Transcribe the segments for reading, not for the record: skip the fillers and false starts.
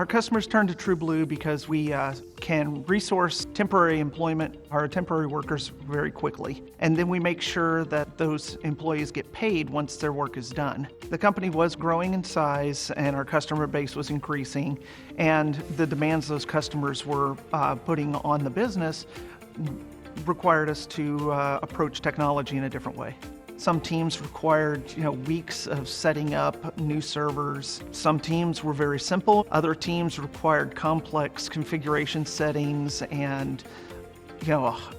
Our customers turn to TrueBlue because we can resource temporary employment, our temporary workers, very quickly. And then we make sure that those employees get paid once their work is done. The company was growing in size and our customer base was increasing, and the demands those customers were putting on the business required us to approach technology in a different way. Some teams required, weeks of setting up new servers. Some teams were very simple. Other teams required complex configuration settings and,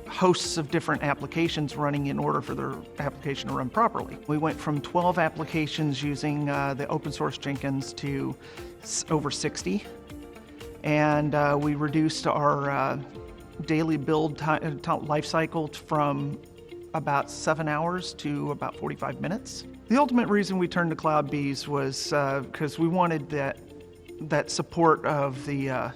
hosts of different applications running in order for their application to run properly. We went from 12 applications using the open source Jenkins to over 60. And we reduced our daily build life cycle from about 7 hours to about 45 minutes. The ultimate reason we turned to CloudBees was because we wanted that support of the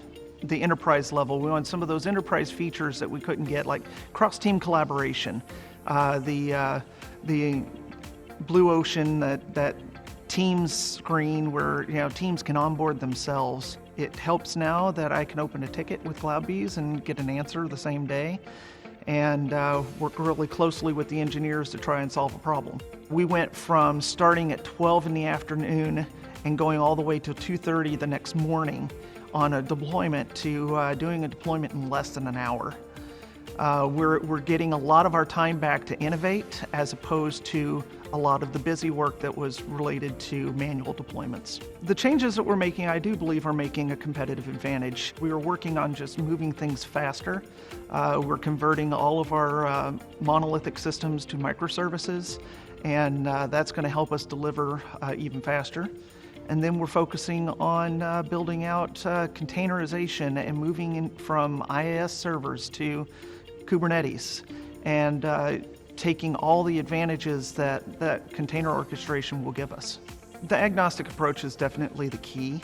enterprise level. We wanted some of those enterprise features that we couldn't get, like cross-team collaboration, the blue ocean, that Teams screen where teams can onboard themselves. It helps now that I can open a ticket with CloudBees and get an answer the same day, and work really closely with the engineers to try and solve a problem. We went from starting at 12 in the afternoon and going all the way to 2:30 the next morning on a deployment to doing a deployment in less than an hour. We're getting a lot of our time back to innovate as opposed to a lot of the busy work that was related to manual deployments. The changes that we're making, I do believe, are making a competitive advantage. We are working on just moving things faster. We're converting all of our monolithic systems to microservices, and that's going to help us deliver even faster. And then we're focusing on building out containerization and moving from IaaS servers to Kubernetes, and taking all the advantages that container orchestration will give us. The agnostic approach is definitely the key,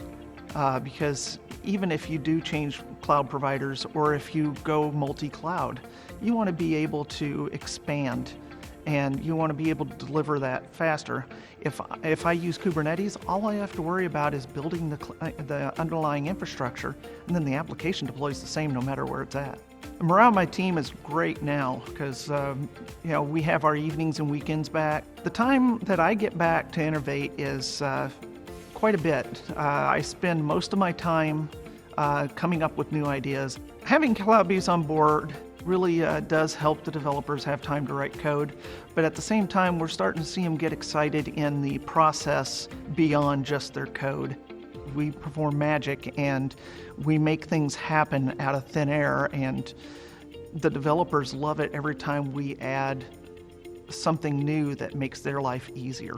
because even if you do change cloud providers or if you go multi-cloud, you want to be able to expand and you want to be able to deliver that faster. If I use Kubernetes, all I have to worry about is building the underlying infrastructure, and then the application deploys the same no matter where it's at. The morale of my team is great now because we have our evenings and weekends back. The time that I get back to innovate is quite a bit. I spend most of my time coming up with new ideas. Having CloudBees on board really does help the developers have time to write code, but at the same time we're starting to see them get excited in the process beyond just their code. We perform magic and we make things happen out of thin air, and the developers love it every time we add something new that makes their life easier.